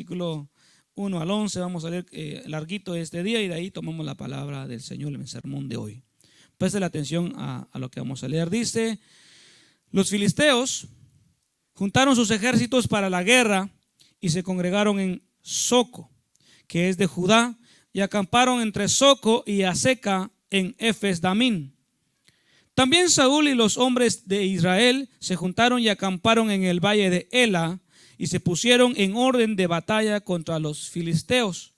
versículo 1 al 11. Vamos a leer larguito este día y de ahí tomamos la palabra del Señor en el sermón de hoy. Preste la atención a lo que vamos a leer. Dice: los filisteos juntaron sus ejércitos para la guerra y se congregaron en Soco, que es de Judá, y acamparon entre Soco y Aseca en Efes-Damín. También Saúl y los hombres de Israel se juntaron y acamparon en el valle de Ela y se pusieron en orden de batalla contra los filisteos.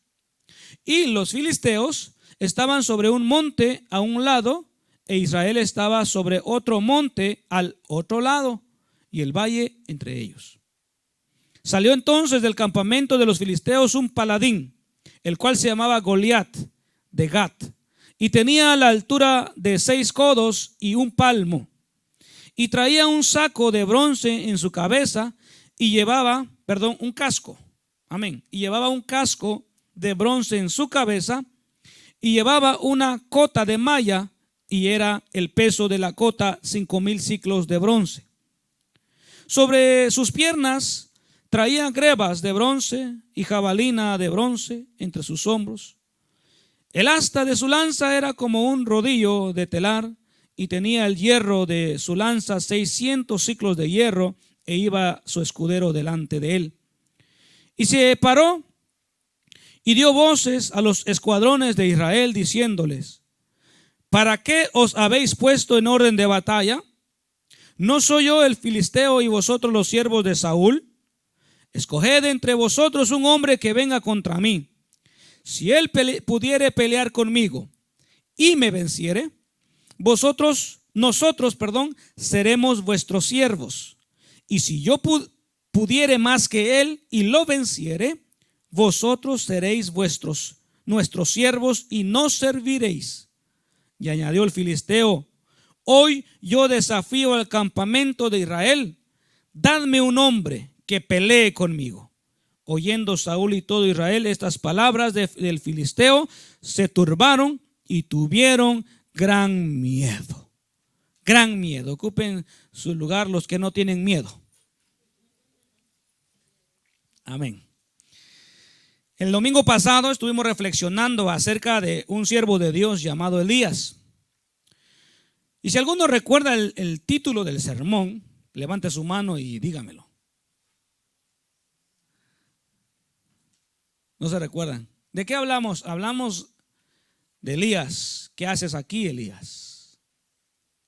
Y los filisteos estaban sobre un monte a un lado e Israel estaba sobre otro monte al otro lado y el valle entre ellos. Salió entonces del campamento de los filisteos un paladín, el cual se llamaba Goliat de Gat, y tenía la altura de 6 codos y un palmo, y traía un saco de bronce en su cabeza y llevaba, un casco, y llevaba un casco de bronce en su cabeza y llevaba una cota de malla y era el peso de la cota 5,000 siclos de bronce. Sobre sus piernas traía grebas de bronce y jabalina de bronce entre sus hombros. El asta de su lanza era como un rodillo de telar y tenía el hierro de su lanza 600 siclos de hierro e iba su escudero delante de él. Y se paró y dio voces a los escuadrones de Israel diciéndoles: ¿para qué os habéis puesto en orden de batalla? ¿No soy yo el filisteo y vosotros los siervos de Saúl? Escoged entre vosotros un hombre que venga contra mí. Si él pudiere pelear conmigo y me venciere, nosotros seremos vuestros siervos. Y si yo pudiere más que él y lo venciere, vosotros seréis nuestros siervos y nos serviréis. Y añadió el filisteo: hoy yo desafío al campamento de Israel, dadme un hombre que pelee conmigo. Oyendo Saúl y todo Israel estas palabras del filisteo, se turbaron y tuvieron gran miedo. Gran miedo. Ocupen su lugar los que no tienen miedo. Amén. El domingo pasado estuvimos reflexionando acerca de un siervo de Dios llamado Elías. Y si alguno recuerda el título del sermón, levante su mano y dígamelo. ¿No se recuerdan? ¿De qué hablamos? Hablamos de Elías. ¿Qué haces aquí, Elías?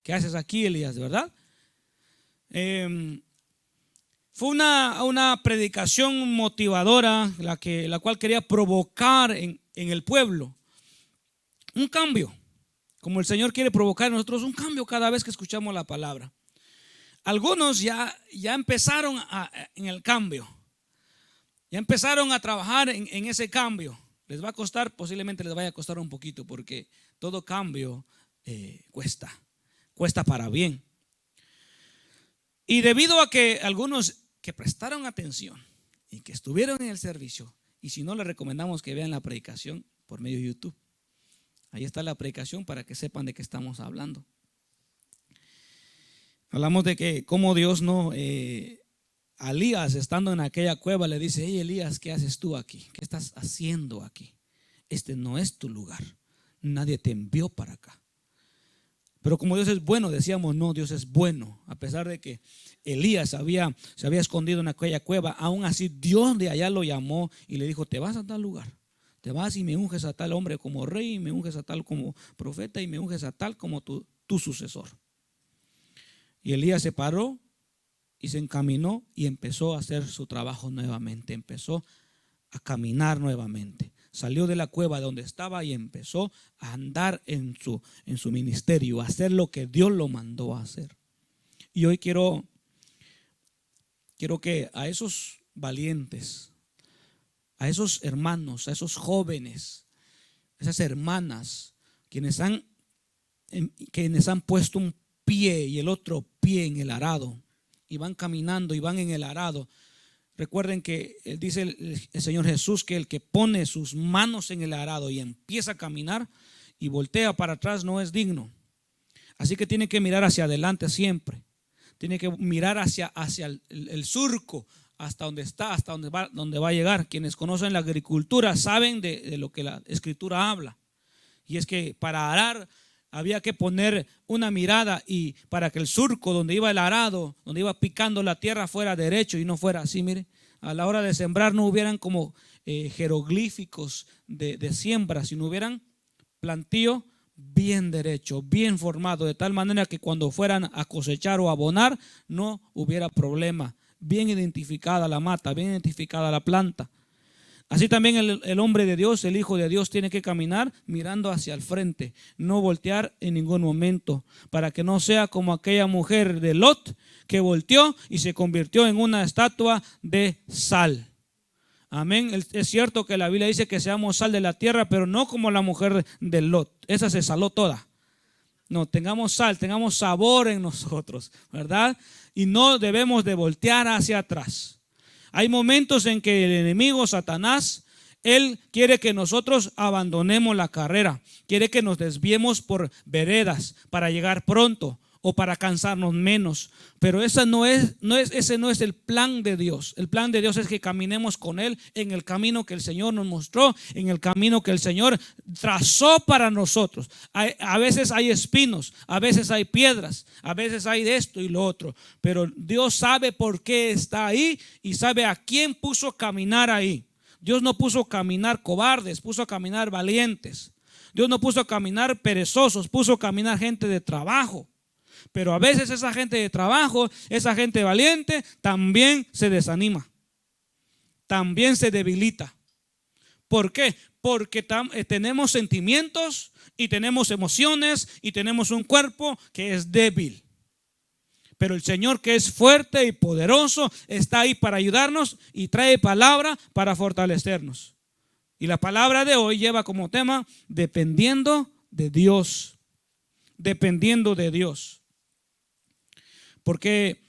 ¿Qué haces aquí, Elías? ¿Verdad? Fue una predicación motivadora la cual quería provocar en el pueblo un cambio, como el Señor quiere provocar en nosotros un cambio cada vez que escuchamos la palabra. Algunos ya empezaron en el cambio, ya empezaron a trabajar en ese cambio. Les va a costar, posiblemente les vaya a costar un poquito, porque todo cambio cuesta para bien. Y debido a que algunos que prestaron atención y que estuvieron en el servicio, y si no, les recomendamos que vean la predicación por medio de YouTube. Ahí está la predicación para que sepan de qué estamos hablando. Hablamos de que como Dios a Elías, estando en aquella cueva, le dice: hey Elías, ¿qué haces tú aquí? ¿Qué estás haciendo aquí? Este no es tu lugar. Nadie te envió para acá. Pero como Dios es bueno, decíamos, no, Dios es bueno. A pesar de que Elías se había escondido en aquella cueva, aún así Dios de allá lo llamó y le dijo: te vas a tal lugar. Te vas y me unges a tal hombre como rey, y me unges a tal como profeta, y me unges a tal como tu sucesor. Y Elías se paró y se encaminó y empezó a hacer su trabajo nuevamente. Empezó a caminar nuevamente. Salió de la cueva donde estaba y empezó a andar en su ministerio, a hacer lo que Dios lo mandó a hacer. Y hoy quiero que a esos valientes, a esos hermanos, a esos jóvenes, esas hermanas, quienes han puesto un pie y el otro pie en el arado y van caminando y van en el arado. Recuerden que dice el Señor Jesús que el que pone sus manos en el arado y empieza a caminar y voltea para atrás no es digno. Así que tiene que mirar hacia adelante siempre. Tiene que mirar hacia el surco, hasta donde está, hasta donde va a llegar. Quienes conocen la agricultura saben de lo que la Escritura habla. Y es que para arar había que poner una mirada, y para que el surco donde iba el arado, donde iba picando la tierra, fuera derecho y no fuera así. Mire, a la hora de sembrar no hubieran como jeroglíficos de siembra, sino hubieran plantío bien derecho, bien formado, de tal manera que cuando fueran a cosechar o abonar no hubiera problema. Bien identificada la mata, bien identificada la planta. Así también el hombre de Dios, el Hijo de Dios, tiene que caminar mirando hacia el frente, no voltear en ningún momento, para que no sea como aquella mujer de Lot que volteó y se convirtió en una estatua de sal. Amén. Es cierto que la Biblia dice que seamos sal de la tierra, pero no como la mujer de Lot. Esa se saló toda. No, tengamos sal, tengamos sabor en nosotros, ¿verdad? Y no debemos de voltear hacia atrás. Hay momentos en que el enemigo, Satanás, él quiere que nosotros abandonemos la carrera, quiere que nos desviemos por veredas para llegar pronto o para cansarnos menos. Pero ese no es el plan de Dios. El plan de Dios es que caminemos con Él en el camino que el Señor nos mostró, en el camino que el Señor trazó para nosotros. A veces hay espinos, a veces hay piedras, a veces hay de esto y lo otro. Pero Dios sabe por qué está ahí y sabe a quién puso a caminar ahí. Dios no puso a caminar cobardes, puso a caminar valientes. Dios no puso a caminar perezosos, puso a caminar gente de trabajo. Pero a veces esa gente de trabajo, esa gente valiente, también se desanima, también se debilita. ¿Por qué? Porque tenemos sentimientos y tenemos emociones y tenemos un cuerpo que es débil. Pero el Señor, que es fuerte y poderoso, está ahí para ayudarnos y trae palabra para fortalecernos. Y la palabra de hoy lleva como tema dependiendo de Dios. Dependiendo de Dios. Porque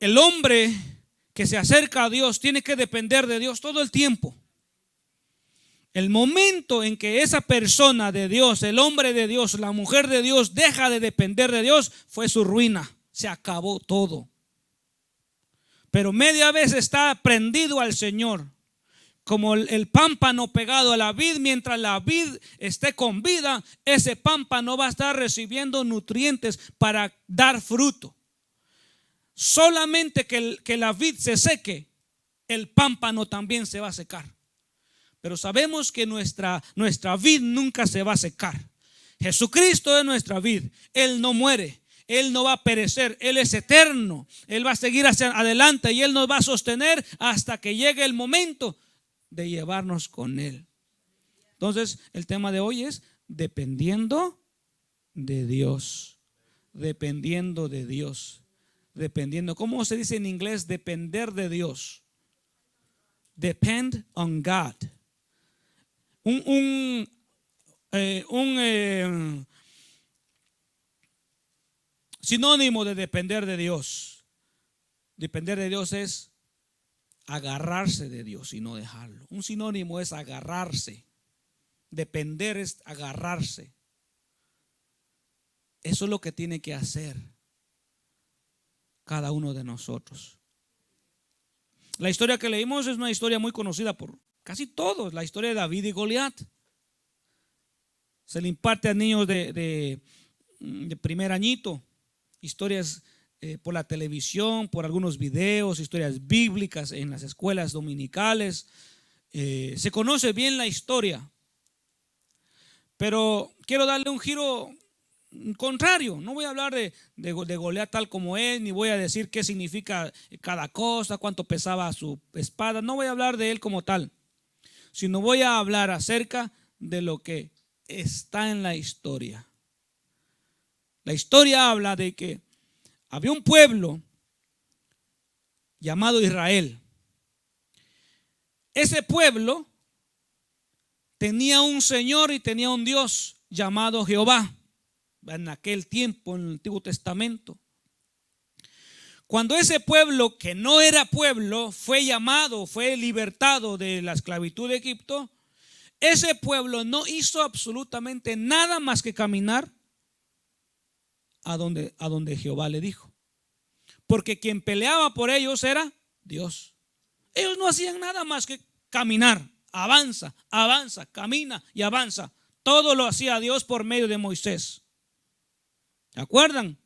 el hombre que se acerca a Dios tiene que depender de Dios todo el tiempo. El momento en que esa persona de Dios, el hombre de Dios, la mujer de Dios deja de depender de Dios, fue su ruina. Se acabó todo. Pero media vez está prendido al Señor, como el pámpano pegado a la vid. Mientras la vid esté con vida, ese pámpano va a estar recibiendo nutrientes para dar fruto. Solamente que la vid se seque, el pámpano también se va a secar. Pero sabemos que nuestra vid nunca se va a secar. Jesucristo es nuestra vid. Él no muere, Él no va a perecer, Él es eterno. Él va a seguir hacia adelante y Él nos va a sostener hasta que llegue el momento de llevarnos con Él. Entonces el tema de hoy es dependiendo de Dios. Dependiendo de Dios. Dependiendo, ¿cómo se dice en inglés? Depender de Dios. Depend on God. Un sinónimo de depender de Dios. Depender de Dios es agarrarse de Dios y no dejarlo. Un sinónimo es agarrarse. Depender es agarrarse. Eso es lo que tiene que hacer cada uno de nosotros. La historia que leímos es una historia muy conocida por casi todos. La historia de David y Goliat. Se le imparte a niños de primer añito. Historias por la televisión, por algunos videos, historias bíblicas en las escuelas dominicales. Se conoce bien la historia. Pero quiero darle un giro contrario. No voy a hablar de Goliat tal como es, ni voy a decir qué significa cada cosa, cuánto pesaba su espada. No voy a hablar de él como tal, sino voy a hablar acerca de lo que está en la historia. La historia habla de que había un pueblo llamado Israel. Ese pueblo tenía un Señor y tenía un Dios llamado Jehová. En aquel tiempo, en el Antiguo Testamento. Cuando ese pueblo, que no era pueblo, fue llamado, fue libertado de la esclavitud de Egipto, ese pueblo no hizo absolutamente nada más que caminar a donde Jehová le dijo. porque quien peleaba por ellos era Dios. Ellos no hacían nada más que caminar. Avanza, avanza, camina y avanza. Todo lo hacía Dios por medio de Moisés. ¿Se acuerdan?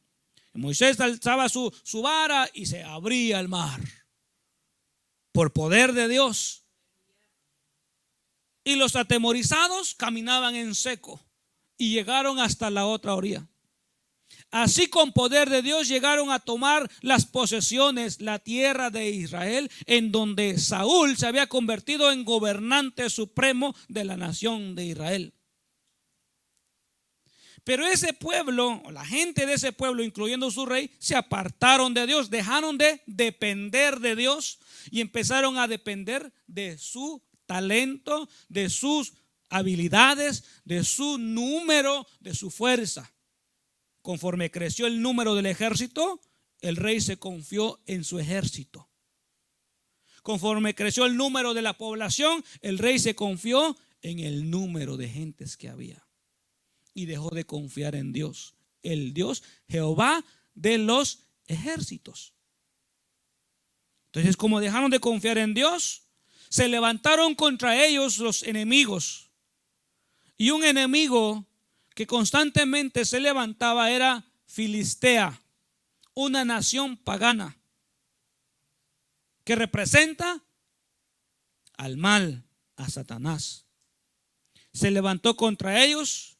Moisés alzaba su vara y se abría el mar por poder de Dios. Y los atemorizados caminaban en seco y llegaron hasta la otra orilla. Así, con poder de Dios, llegaron a tomar las posesiones, la tierra de Israel, en donde Saúl se había convertido en gobernante supremo de la nación de Israel. Pero ese pueblo, o la gente de ese pueblo, incluyendo su rey, se apartaron de Dios, dejaron de depender de Dios y empezaron a depender de su talento, de sus habilidades, de su número, de su fuerza. Conforme creció el número del ejército, el rey se confió en su ejército. Conforme creció el número de la población, el rey se confió en el número de gentes que había. Y dejó de confiar en Dios, el Dios Jehová de los ejércitos. Entonces, como dejaron de confiar en Dios, se levantaron contra ellos los enemigos. Y un enemigo que constantemente se levantaba era Filistea, una nación pagana que representa al mal, a Satanás. Se levantó contra ellos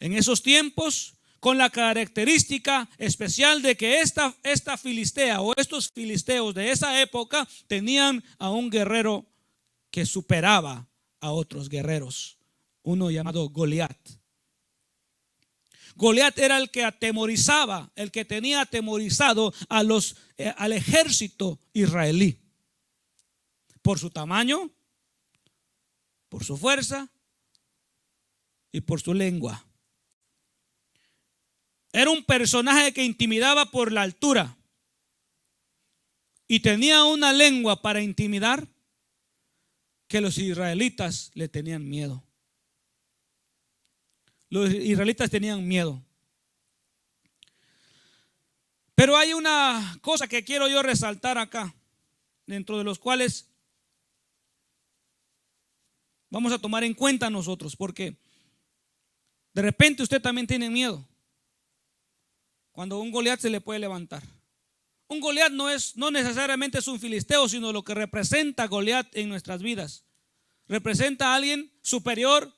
en esos tiempos con la característica especial de que esta Filistea o estos filisteos de esa época tenían a un guerrero que superaba a otros guerreros, uno llamado Goliat. Goliat era el que atemorizaba, el que tenía atemorizado al ejército israelí por su tamaño, por su fuerza y por su lengua. Era un personaje que intimidaba por la altura y tenía una lengua para intimidar que los israelitas le tenían miedo. Los israelitas tenían miedo. Pero hay una cosa que quiero yo resaltar acá, dentro de los cuales vamos a tomar en cuenta nosotros, porque de repente usted también tiene miedo cuando un Goliat se le puede levantar. Un Goliat no necesariamente es un filisteo, sino lo que representa Goliat en nuestras vidas. Representa a alguien superior,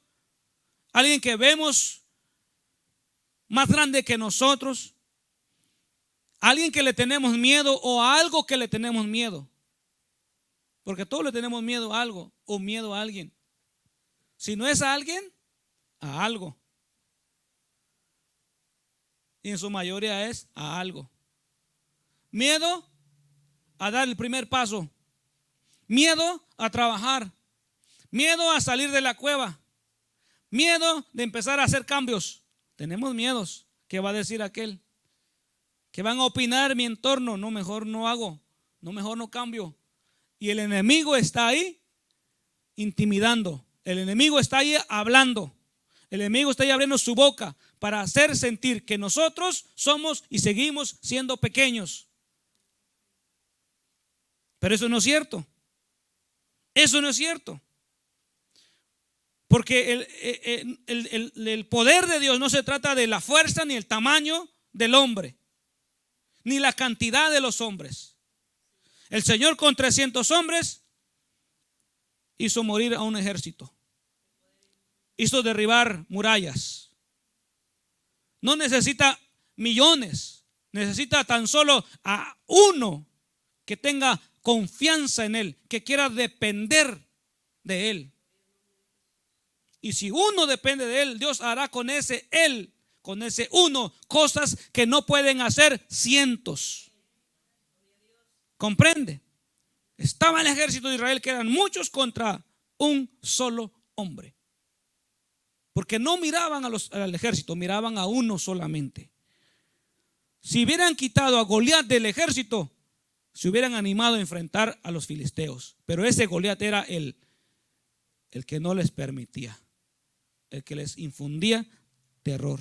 alguien que vemos más grande que nosotros, alguien que le tenemos miedo o a algo que le tenemos miedo. Porque todos le tenemos miedo a algo o miedo a alguien. Si no es a alguien, a algo. Y en su mayoría es a algo. Miedo a dar el primer paso. Miedo a trabajar. Miedo a salir de la cueva. Miedo de empezar a hacer cambios. Tenemos miedos. ¿Qué va a decir aquel? ¿Qué van a opinar mi entorno? No, mejor no hago. No, mejor no cambio. Y el enemigo está ahí intimidando. El enemigo está ahí hablando. El enemigo está ahí abriendo su boca para hacer sentir que nosotros somos y seguimos siendo pequeños. Pero eso no es cierto. Eso no es cierto. Porque el poder de Dios no se trata de la fuerza ni el tamaño del hombre, ni la cantidad de los hombres. El Señor con 300 hombres hizo morir a un ejército. Hizo derribar murallas. No necesita millones, necesita tan solo a uno que tenga confianza en Él, que quiera depender de Él. Y si uno depende de Él, Dios hará con ese uno, cosas que no pueden hacer cientos. ¿Comprende? Estaba el ejército de Israel, que eran muchos contra un solo hombre. Porque no miraban al ejército, miraban a uno solamente. Si hubieran quitado a Goliat del ejército, se hubieran animado a enfrentar a los filisteos. Pero ese Goliat era el que no les permitía, el que les infundía terror.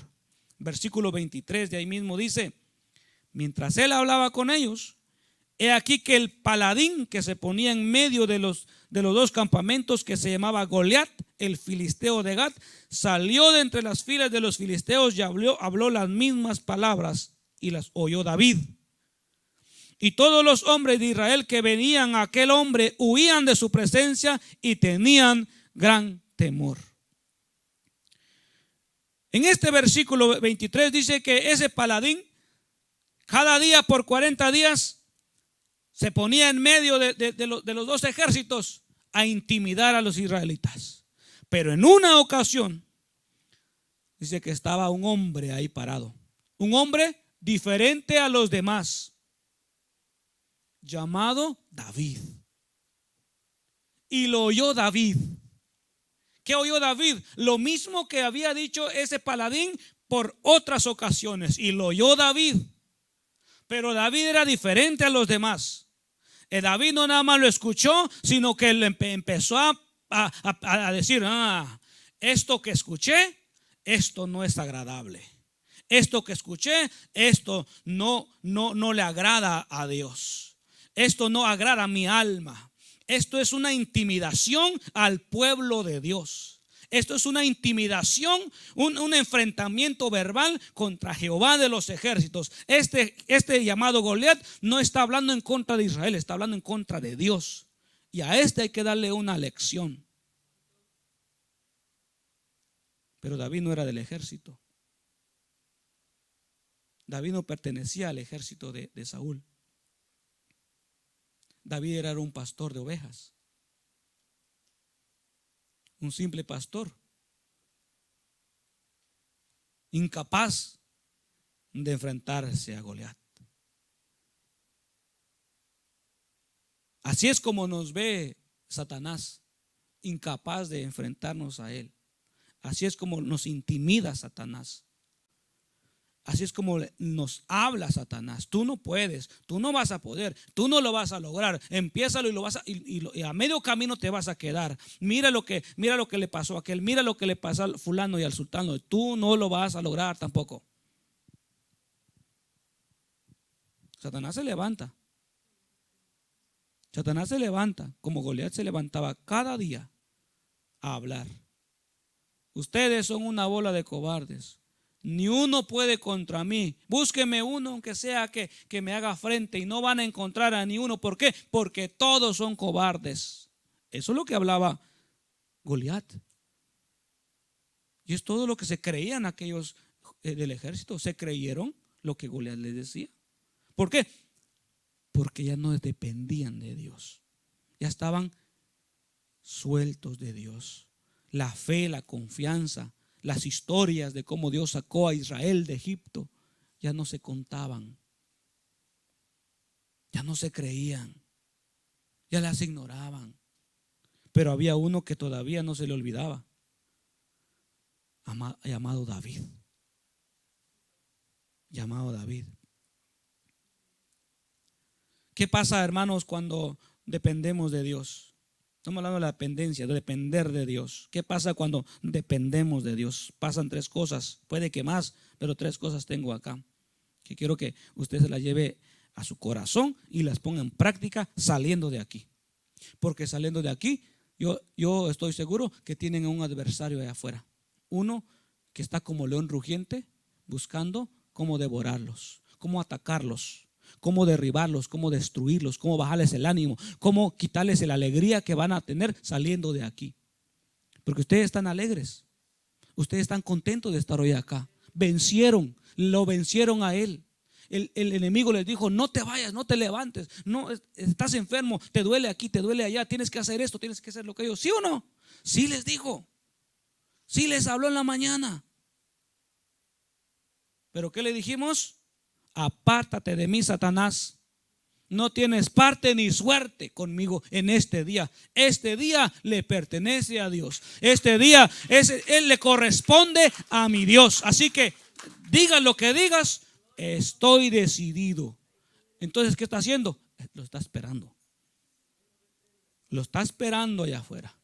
Versículo 23 de ahí mismo dice: Mientras él hablaba con ellos, he aquí que el paladín que se ponía en medio de los dos campamentos, que se llamaba Goliat, el filisteo de Gat, salió de entre las filas de los filisteos y habló las mismas palabras, y las oyó David. Y todos los hombres de Israel que venían a aquel hombre huían de su presencia y tenían gran temor. En este versículo 23 dice que ese paladín cada día por 40 días se ponía en medio de los dos ejércitos a intimidar a los israelitas. Pero en una ocasión dice que estaba un hombre ahí parado, un hombre diferente a los demás, llamado David. Y lo oyó David. ¿Qué oyó David? Lo mismo que había dicho ese paladín por otras ocasiones. Y lo oyó David. Pero David era diferente a los demás. David no nada más lo escuchó, sino que él empezó a decir: esto que escuché, esto no es agradable. Esto que escuché, esto no le agrada a Dios. Esto no agrada a mi alma. Esto es una intimidación al pueblo de Dios. Esto es una intimidación, un enfrentamiento verbal contra Jehová de los ejércitos. Este llamado Goliat no está hablando en contra de Israel, está hablando en contra de Dios. Y a este hay que darle una lección. Pero David no era del ejército. David no pertenecía al ejército de Saúl. David era un pastor de ovejas, un simple pastor, incapaz de enfrentarse a Goliat. Así es como nos ve Satanás, incapaz de enfrentarnos a él. Así es como nos intimida Satanás. Así es como nos habla Satanás. Tú no puedes, tú no vas a poder, tú no lo vas a lograr. Empiézalo y a medio camino te vas a quedar. Mira lo que le pasó a aquel, mira lo que le pasó al fulano y al sultano. Tú no lo vas a lograr tampoco. Satanás se levanta. Satanás se levanta como Goliat se levantaba cada día a hablar. Ustedes son una bola de cobardes. Ni uno puede contra mí. Búsqueme uno, aunque sea que me haga frente, y no van a encontrar a ni uno. ¿Por qué? Porque todos son cobardes. Eso es lo que hablaba Goliat. Y es todo lo que se creían aquellos del ejército. Se creyeron lo que Goliat les decía. ¿Por qué? Porque ya no dependían de Dios. Ya estaban sueltos de Dios. La fe, la confianza, las historias de cómo Dios sacó a Israel de Egipto ya no se contaban, ya no se creían, ya las ignoraban. Pero había uno que todavía no se le olvidaba, llamado David. Llamado David. ¿Qué pasa, hermanos, cuando dependemos de Dios? Estamos hablando de la dependencia, de depender de Dios. ¿Qué pasa cuando dependemos de Dios? Pasan tres cosas, puede que más, pero tres cosas tengo acá, que quiero que usted se las lleve a su corazón y las ponga en práctica saliendo de aquí. Porque saliendo de aquí, yo estoy seguro que tienen a un adversario allá afuera. Uno que está como león rugiente buscando cómo devorarlos, cómo atacarlos, cómo derribarlos, cómo destruirlos, cómo bajarles el ánimo, cómo quitarles la alegría que van a tener saliendo de aquí. Porque ustedes están alegres, ustedes están contentos de estar hoy acá. Lo vencieron a él. El enemigo les dijo: no te vayas, no te levantes, no, estás enfermo, te duele aquí, te duele allá, tienes que hacer esto, tienes que hacer lo que yo. ¿Sí o no? Sí les dijo, sí les habló en la mañana. Pero ¿qué le dijimos? Apártate de mí, Satanás. No tienes parte ni suerte conmigo en este día. Este día le pertenece a Dios. Este día él le corresponde a mi Dios. Así que digas lo que digas, estoy decidido. Entonces, ¿qué está haciendo? Lo está esperando. Lo está esperando allá afuera.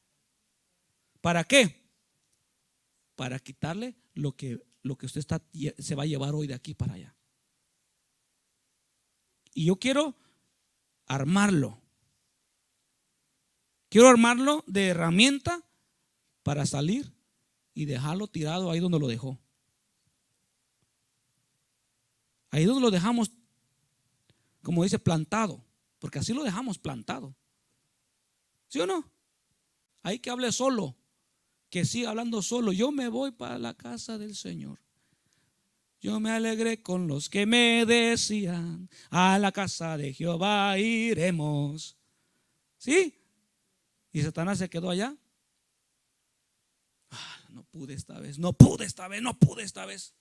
¿Para qué? Para quitarle lo que usted se va a llevar hoy de aquí para allá. Y yo quiero armarlo. Quiero armarlo de herramienta para salir y dejarlo tirado ahí donde lo dejó. Ahí donde lo dejamos, como dice, plantado. Porque así lo dejamos plantado. ¿Sí o no? Ahí que hable solo, que siga hablando solo. Yo me voy para la casa del Señor. Yo me alegré con los que me decían, a la casa de Jehová iremos. ¿Sí? Y Satanás se quedó allá. No pude esta vez, no pude esta vez, no pude esta vez.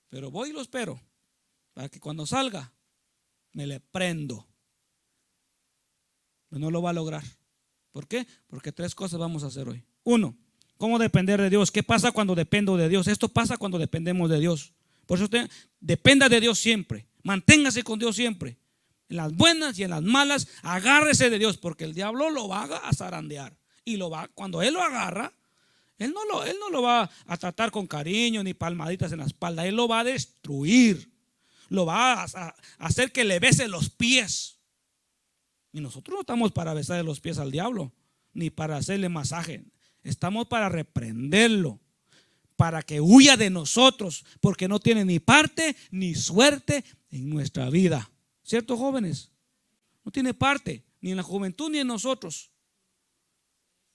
Pero voy y lo espero para que cuando salga me le prendo. Pero no lo va a lograr. ¿Por qué? Porque 3 cosas vamos a hacer hoy. 1, ¿cómo depender de Dios? ¿Qué pasa cuando dependo de Dios? Esto pasa cuando dependemos de Dios. Por eso usted dependa de Dios siempre. Manténgase con Dios siempre. En las buenas y en las malas, agárrese de Dios, porque el diablo lo va a zarandear. Y cuando él lo agarra, él no lo va a tratar con cariño ni palmaditas en la espalda. Él lo va a destruir. Lo va a hacer que le bese los pies. Y nosotros no estamos para besarle los pies al diablo, ni para hacerle masaje. Estamos para reprenderlo, para que huya de nosotros, porque no tiene ni parte ni suerte en nuestra vida. ¿Cierto, jóvenes? No tiene parte, ni en la juventud ni en nosotros.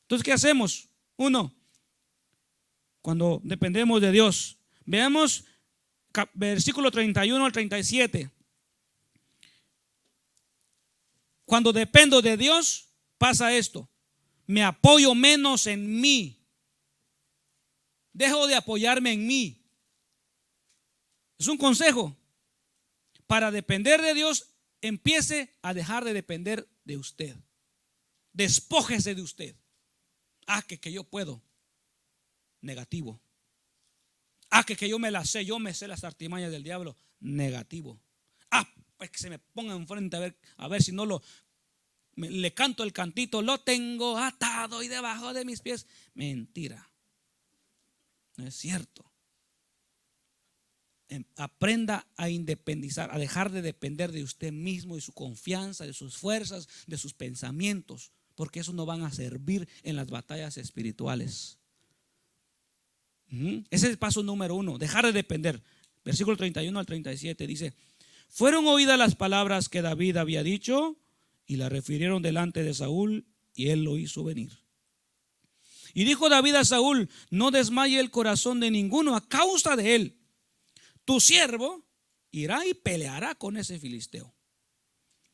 Entonces, ¿qué hacemos? 1, cuando dependemos de Dios. Veamos versículo 31 al 37. Cuando dependo de Dios, pasa esto. Me apoyo menos en mí. Dejo de apoyarme en mí. Es un consejo. Para depender de Dios, empiece a dejar de depender de usted. Despójese de usted. Que yo puedo. Negativo. Que yo me las sé, yo me sé las artimañas del diablo. Negativo. Pues que se me ponga enfrente a ver si no le canto el cantito, lo tengo atado y debajo de mis pies. Mentira. No es cierto. Aprenda a independizar, a dejar de depender de usted mismo, de su confianza, de sus fuerzas, de sus pensamientos, porque eso no van a servir en las batallas espirituales. Ese es el paso número 1, dejar de depender. Versículo 31 al 37 dice: fueron oídas las palabras que David había dicho y las refirieron delante de Saúl, y él lo hizo venir. Y dijo David a Saúl: no desmaye el corazón de ninguno a causa de él. Tu siervo irá y peleará con ese filisteo.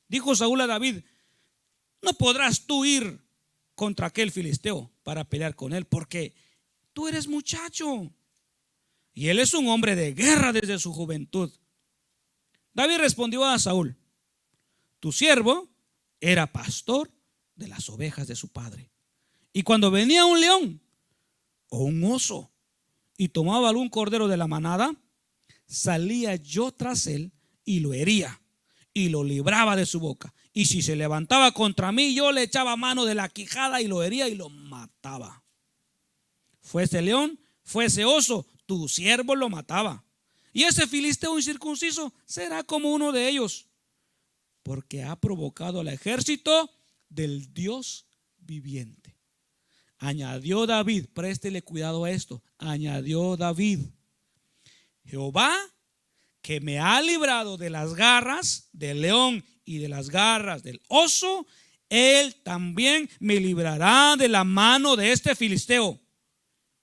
Dijo Saúl a David: no podrás tú ir contra aquel filisteo para pelear con él, porque tú eres muchacho y él es un hombre de guerra desde su juventud. David respondió a Saúl: tu siervo era pastor de las ovejas de su padre, y cuando venía un león o un oso y tomaba algún cordero de la manada, salía yo tras él y lo hería y lo libraba de su boca. Y si se levantaba contra mí, yo le echaba mano de la quijada y lo hería y lo mataba. Fuese león, fuese oso, tu siervo lo mataba. Y ese filisteo incircunciso será como uno de ellos, porque ha provocado al ejército del Dios viviente. Añadió David, préstele cuidado a esto, añadió David: Jehová, que me ha librado de las garras del león y de las garras del oso, él también me librará de la mano de este filisteo.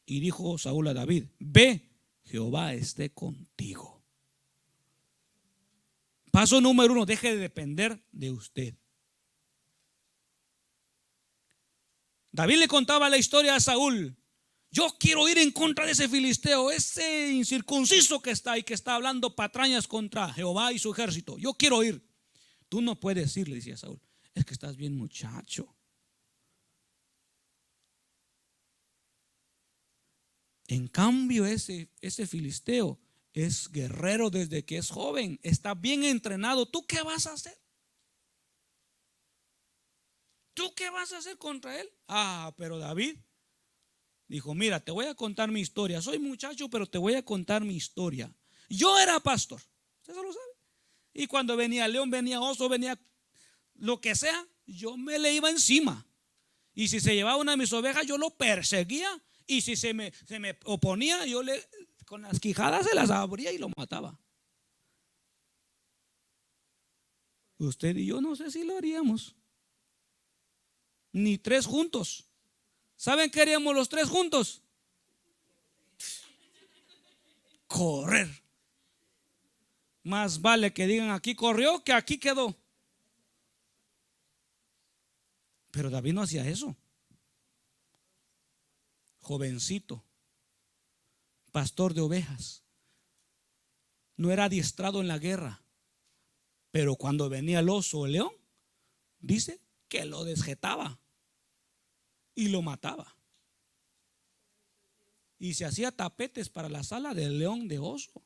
Y dijo Saúl a David: ve, Jehová esté contigo. Paso número 1, deje de depender de usted. David le contaba la historia a Saúl: yo quiero ir en contra de ese filisteo, ese incircunciso que está ahí, que está hablando patrañas contra Jehová y su ejército. Yo quiero ir. Tú no puedes ir, le decía Saúl, es que estás bien muchacho. En cambio ese filisteo es guerrero desde que es joven, está bien entrenado. ¿Tú qué vas a hacer? ¿Tú qué vas a hacer contra él? Pero David dijo: mira, te voy a contar mi historia. Soy muchacho, pero te voy a contar mi historia. Yo era pastor. ¿Usted lo sabe? Y cuando venía león, venía oso, venía lo que sea, yo me le iba encima. Y si se llevaba una de mis ovejas, yo lo perseguía. Y si se me oponía, yo con las quijadas se las abría y lo mataba. Usted y yo no sé si lo haríamos. Ni tres juntos. ¿Saben qué haríamos los tres juntos? Correr. Más vale que digan aquí corrió que aquí quedó. Pero David no hacía eso. Jovencito, pastor de ovejas, no era adiestrado en la guerra, pero cuando venía el oso o el león, dice que lo desjetaba y lo mataba. Y se hacía tapetes para la sala del león de oso.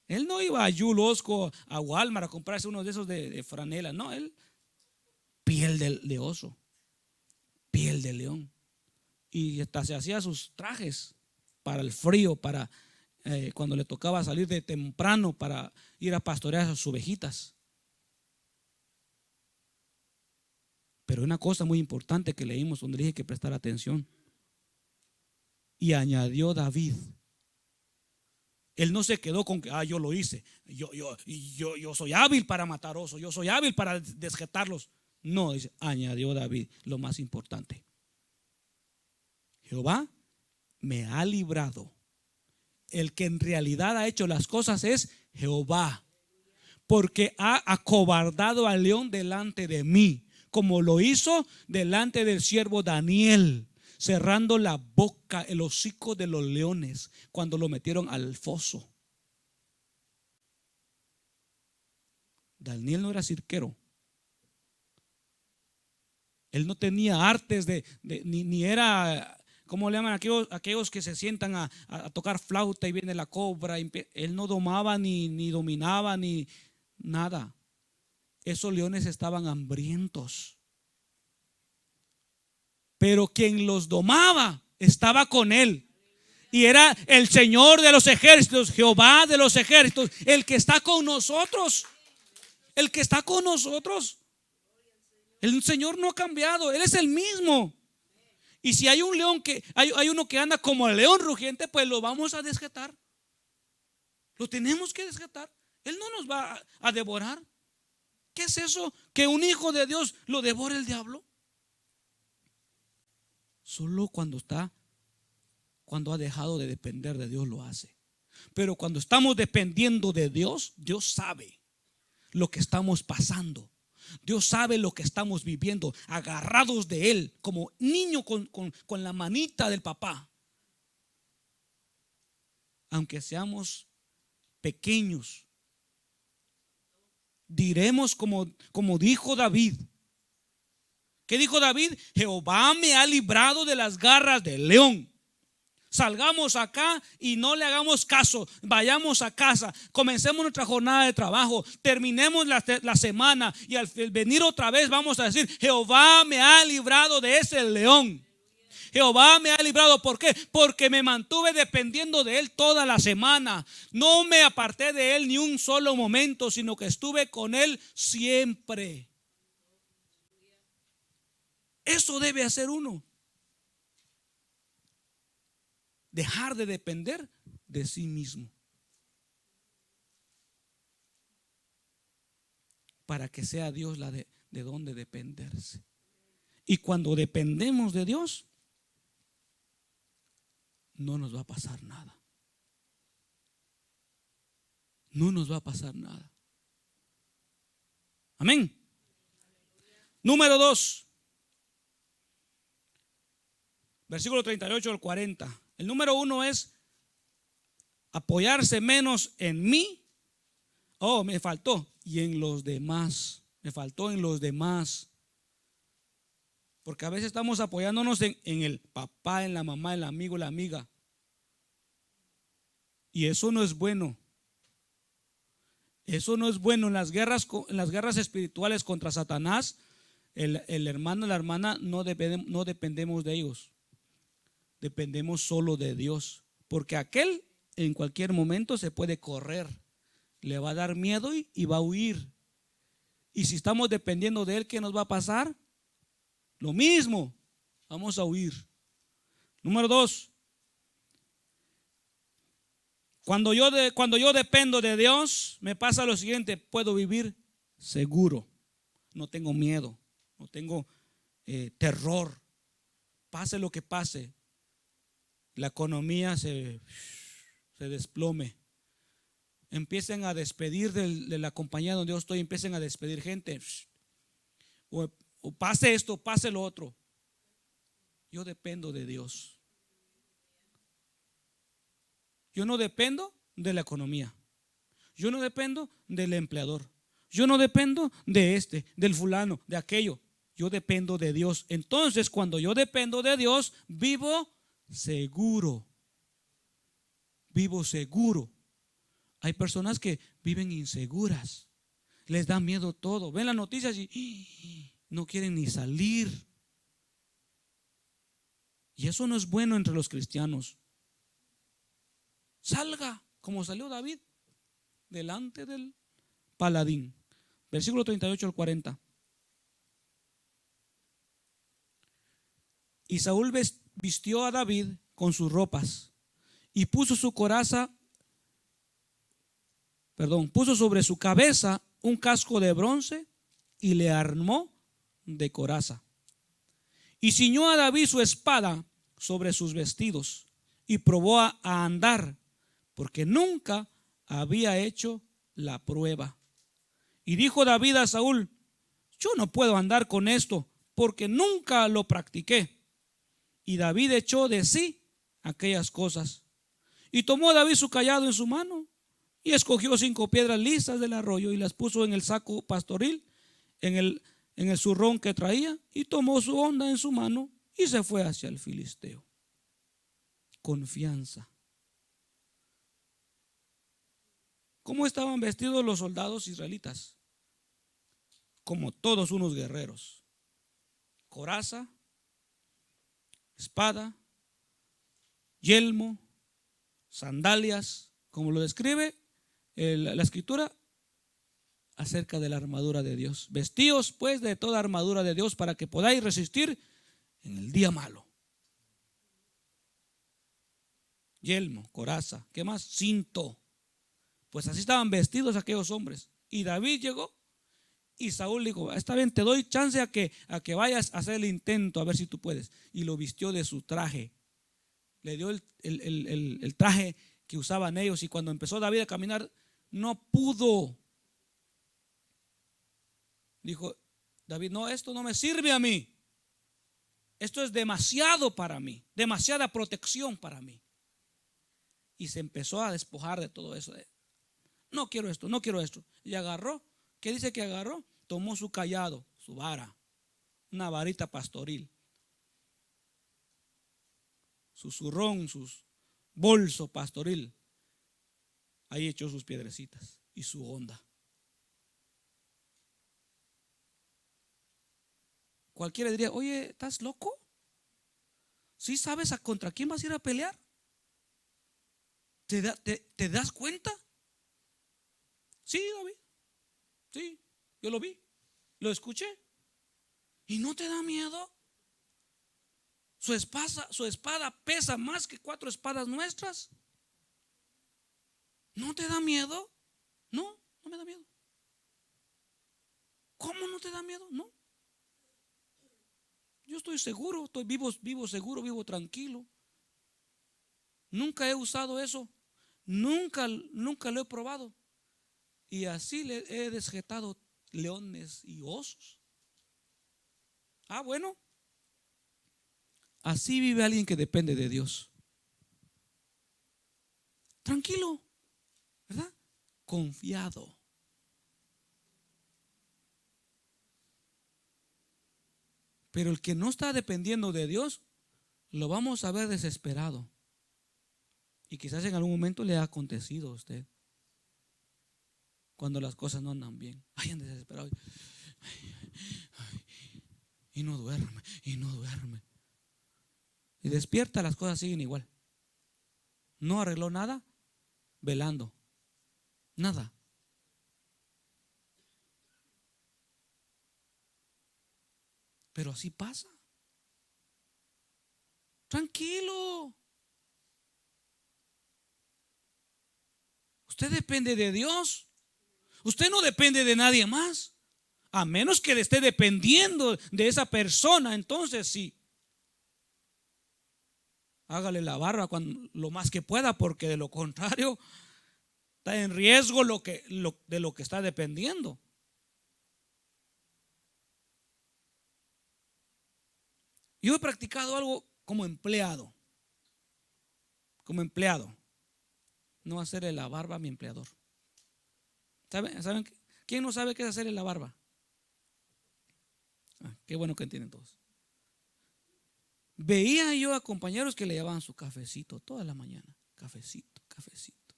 Él no iba a Yulosco, a Walmart a comprarse uno de esos de franela. No, él piel de oso, piel de león. Y hasta se hacía sus trajes para el frío, para cuando le tocaba salir de temprano para ir a pastorear a sus ovejitas. Pero una cosa muy importante que leímos donde dije que prestar atención. Y añadió David. Él no se quedó con que yo lo hice. Yo soy hábil para matar osos. Yo soy hábil para desjetarlos. No, dice, añadió David lo más importante. Jehová me ha librado. El que en realidad ha hecho las cosas es Jehová, porque ha acobardado al león delante de mí, como lo hizo delante del siervo Daniel, cerrando la boca, el hocico de los leones cuando lo metieron al foso. Daniel no era cirquero. Él no tenía artes ni era, ¿cómo le llaman aquellos que se sientan a tocar flauta y viene la cobra? Él no domaba ni dominaba ni nada. Esos leones estaban hambrientos. Pero quien los domaba estaba con él. Y era el Señor de los ejércitos, Jehová de los ejércitos, el que está con nosotros. El que está con nosotros. El Señor no ha cambiado, Él es el mismo. Y si hay un león hay uno que anda como el león rugiente, pues lo vamos a desjetar. Lo tenemos que desjetar. Él no nos va a devorar. ¿Qué es eso? Que un hijo de Dios lo devore el diablo. Solo cuando ha dejado de depender de Dios lo hace. Pero cuando estamos dependiendo de Dios, Dios sabe lo que estamos pasando. Dios sabe lo que estamos viviendo, agarrados de Él, como niño con la manita del papá. Aunque seamos pequeños, diremos como dijo David. ¿Qué dijo David? Jehová me ha librado de las garras del león. Salgamos acá y no le hagamos caso. Vayamos a casa, comencemos nuestra jornada de trabajo, terminemos la semana y al venir otra vez vamos a decir: Jehová me ha librado de ese león. Jehová me ha librado. ¿Por qué? Porque me mantuve dependiendo de Él toda la semana. No me aparté de Él ni un solo momento, sino que estuve con Él siempre. Eso debe hacer uno. Dejar de depender de sí mismo, para que sea Dios de donde dependerse. Y cuando dependemos de Dios, no nos va a pasar nada. No nos va a pasar nada. Amén. Número 2, versículo 38 al 40. El número 1 es apoyarse menos en mí. Me faltó. Y en los demás. Me faltó en los demás. Porque a veces estamos apoyándonos en el papá, en la mamá, en el amigo, la amiga. Y eso no es bueno. Eso no es bueno. En las guerras espirituales contra Satanás, el hermano y la hermana no dependemos de ellos. Dependemos solo de Dios. Porque aquel en cualquier momento se puede correr le va a dar miedo y va a huir. Y si estamos dependiendo de Él, ¿qué nos va a pasar? Lo mismo, vamos a huir. Número 2, cuando yo dependo de Dios, me pasa lo siguiente: puedo vivir seguro, no tengo miedo, no tengo terror. Pase lo que pase, la economía se desplome, empiecen a despedir de la compañía donde yo estoy, empiecen a despedir gente, o pase esto, pase lo otro. Yo dependo de Dios. Yo no dependo de la economía. Yo no dependo del empleador. Yo no dependo del fulano, de aquello. Yo dependo de Dios. Entonces, cuando yo dependo de Dios, vivo seguro. Vivo seguro. Hay personas que viven inseguras. Les da miedo todo. Ven las noticias y no quieren ni salir. Y eso no es bueno entre los cristianos. Salga como salió David delante del paladín. Versículo 38 al 40. Y Saúl vistió a David con sus ropas y puso sobre su cabeza un casco de bronce y le armó de coraza. Y ciñó a David su espada sobre sus vestidos y probó a andar, porque nunca había hecho la prueba. Y dijo David a Saúl: yo no puedo andar con esto, porque nunca lo practiqué. Y David echó de sí aquellas cosas. Y tomó David su cayado en su mano y escogió 5 piedras lisas del arroyo y las puso en el saco pastoril, en el zurrón que traía, y tomó su honda en su mano y se fue hacia el filisteo. Confianza. ¿Cómo estaban vestidos los soldados israelitas? Como todos unos guerreros. Coraza, espada, yelmo, sandalias, como lo describe la escritura acerca de la armadura de Dios. Vestíos pues de toda armadura de Dios para que podáis resistir en el día malo. Yelmo, coraza, ¿qué más? Cinto. Pues así estaban vestidos aquellos hombres. Y David llegó y Saúl dijo: está bien, te doy chance a que vayas a hacer el intento, a ver si tú puedes. Y lo vistió de su traje. Le dio el traje que usaban ellos. Y cuando empezó David a caminar, no pudo. Dijo David: no, esto no me sirve a mí. Esto es demasiado para mí, demasiada protección para mí. Y se empezó a despojar de todo eso. No quiero esto, no quiero esto. Y agarró, ¿qué dice que agarró? Tomó su cayado, su vara, una varita pastoril, su zurrón, su bolso pastoril. Ahí echó sus piedrecitas y su honda. Cualquiera diría: oye, ¿estás loco? ¿Sí sabes contra quién vas a ir a pelear? ¿Te das cuenta? Sí, David. Sí, yo lo vi, lo escuché. ¿Y no te da miedo? Su espada pesa más que 4 espadas nuestras. ¿No te da miedo? No, no me da miedo. ¿Cómo no te da miedo? No. Yo estoy seguro, estoy vivo seguro, vivo tranquilo. Nunca he usado eso. Nunca lo he probado. Y así le he desjetado leones y osos. Ah, bueno. Así vive alguien que depende de Dios. Tranquilo, ¿verdad? Confiado. Pero el que no está dependiendo de Dios, lo vamos a ver desesperado. Y quizás en algún momento le ha acontecido a usted, cuando las cosas no andan bien. Hayan desesperado. Y no duerme, y no duerme. Y despierta, las cosas siguen igual. No arregló nada, velando. Nada. Pero así pasa. Tranquilo. Usted depende de Dios. Usted no depende de nadie más. A menos que esté dependiendo de esa persona, entonces sí. Hágale la barba lo más que pueda, porque de lo contrario está en riesgo de lo que está dependiendo. Yo he practicado algo como empleado. Como empleado. No hacerle la barba a mi empleador. ¿Saben? ¿Quién no sabe qué es hacerle la barba? Qué bueno que entienden todos. Veía yo a compañeros que le llevaban su cafecito toda la mañana. Cafecito, cafecito.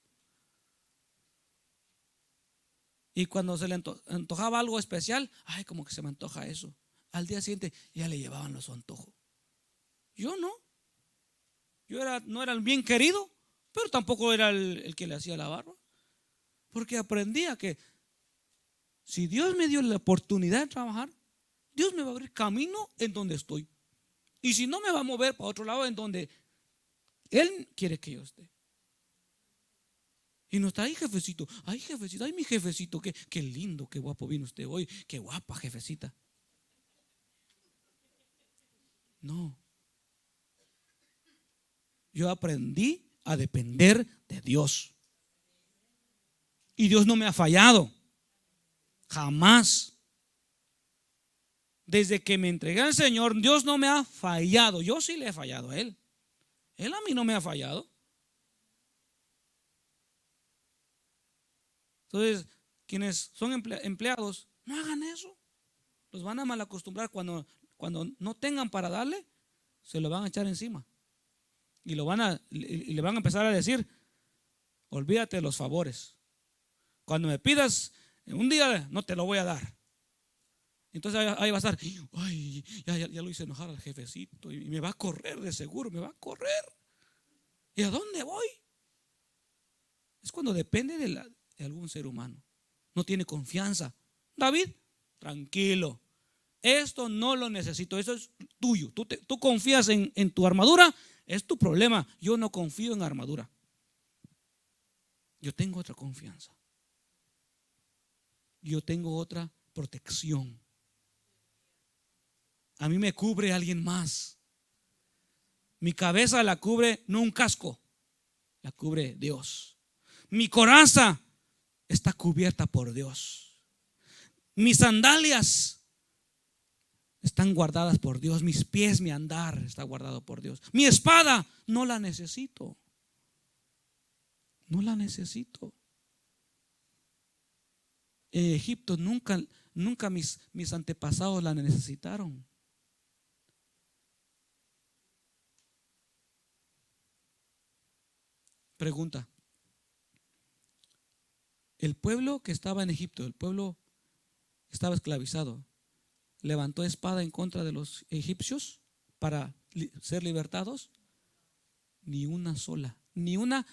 Y cuando se le antojaba algo especial, ay, como que se me antoja eso. Al día siguiente ya le llevaban su antojo. Yo no. No era el bien querido, pero tampoco era el que le hacía la barba. Porque aprendía que si Dios me dio la oportunidad de trabajar, Dios me va a abrir camino en donde estoy. Y si no, me va a mover para otro lado en donde Él quiere que yo esté. Y no está ahí, jefecito. Ay, jefecito, ay, mi jefecito. Qué lindo, qué guapo vino usted hoy. Qué guapa, jefecita. No. Yo aprendí a depender de Dios. Y Dios no me ha fallado. Jamás. Desde que me entregué al Señor, Dios no me ha fallado. Yo sí le he fallado a Él. Él a mí no me ha fallado. Entonces, quienes son empleados, no hagan eso. Los van a malacostumbrar. Cuando no tengan para darle, se lo van a echar encima. Y le van a empezar a decir: olvídate de los favores. Cuando me pidas un día, no te lo voy a dar. Entonces ahí va a estar: ay, ya lo hice enojar al jefecito y me va a correr, de seguro me va a correr. ¿Y a dónde voy? Es cuando depende de algún ser humano. No tiene confianza. David, tranquilo. Esto no lo necesito, eso es tuyo. Tú confías en tu armadura, es tu problema. Yo no confío en armadura. Yo tengo otra confianza. Yo tengo otra protección. A mí me cubre alguien más. Mi cabeza la cubre no un casco, la cubre Dios. Mi coraza está cubierta por Dios. Mis sandalias están guardadas por Dios. Mis pies, mi andar está guardado por Dios. Mi espada no la necesito. No la necesito. En Egipto nunca mis antepasados la necesitaron. Pregunta: el pueblo que estaba en Egipto, el pueblo que estaba esclavizado, ¿levantó espada en contra de los egipcios para ser libertados? Ni una sola. Ni una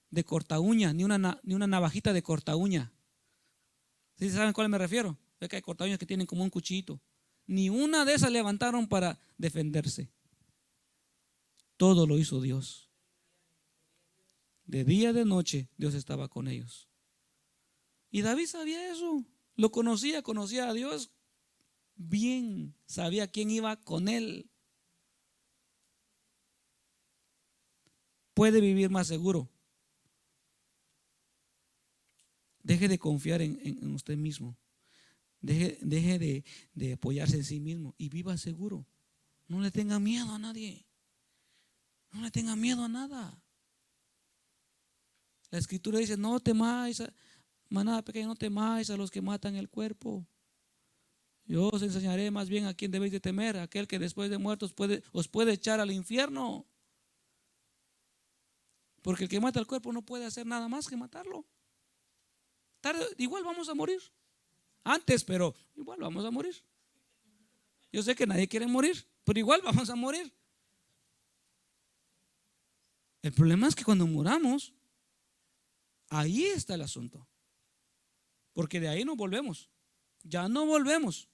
de corta uña, ni una navajita de corta uña. ¿Sí saben a cuál me refiero? Ve que hay corta uñas que tienen como un cuchillito. Ni una de esas levantaron para defenderse. Todo lo hizo Dios. De día, de noche, Dios estaba con ellos. Y David sabía eso. Lo conocía a Dios bien. Sabía quién iba con él. Puede vivir más seguro. Deje de confiar en usted mismo. Deje de apoyarse en sí mismo y viva seguro. No le tenga miedo a nadie. No le tenga miedo a nada. La Escritura dice: no temáis, manada pequeña, no temáis a los que matan el cuerpo. Yo os enseñaré más bien a quién debéis de temer: aquel que después de muertos os puede echar al infierno. Porque el que mata el cuerpo no puede hacer nada más que matarlo. Igual vamos a morir. Antes, pero igual vamos a morir. Yo sé que nadie quiere morir, pero igual vamos a morir. El problema es que cuando muramos, ahí está el asunto. Porque de ahí no volvemos. Ya no volvemos.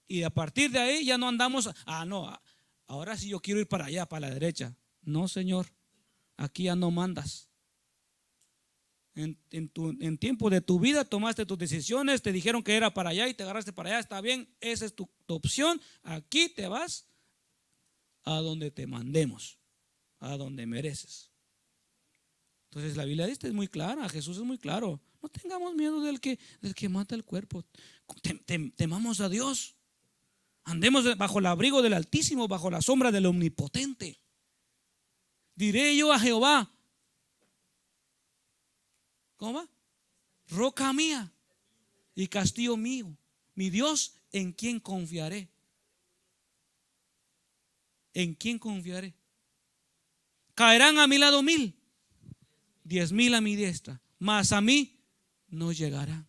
Y a partir de ahí ya no andamos, no, ahora sí yo quiero ir para allá, para la derecha. No, Señor, aquí ya no mandas. En tiempo de tu vida tomaste tus decisiones, te dijeron que era para allá y te agarraste para allá, está bien, esa es tu opción. Aquí te vas a donde te mandemos, a donde mereces. Entonces la Biblia es muy clara, Jesús es muy claro. No tengamos miedo del que mata el cuerpo. Temamos a Dios. Andemos bajo el abrigo del Altísimo, bajo la sombra del Omnipotente. Diré yo a Jehová, ¿cómo va? Roca mía y castillo mío, mi Dios, ¿en quién confiaré? ¿En quién confiaré? Caerán a mi lado 1000, 10,000 a mi diestra, mas a mí no llegarán.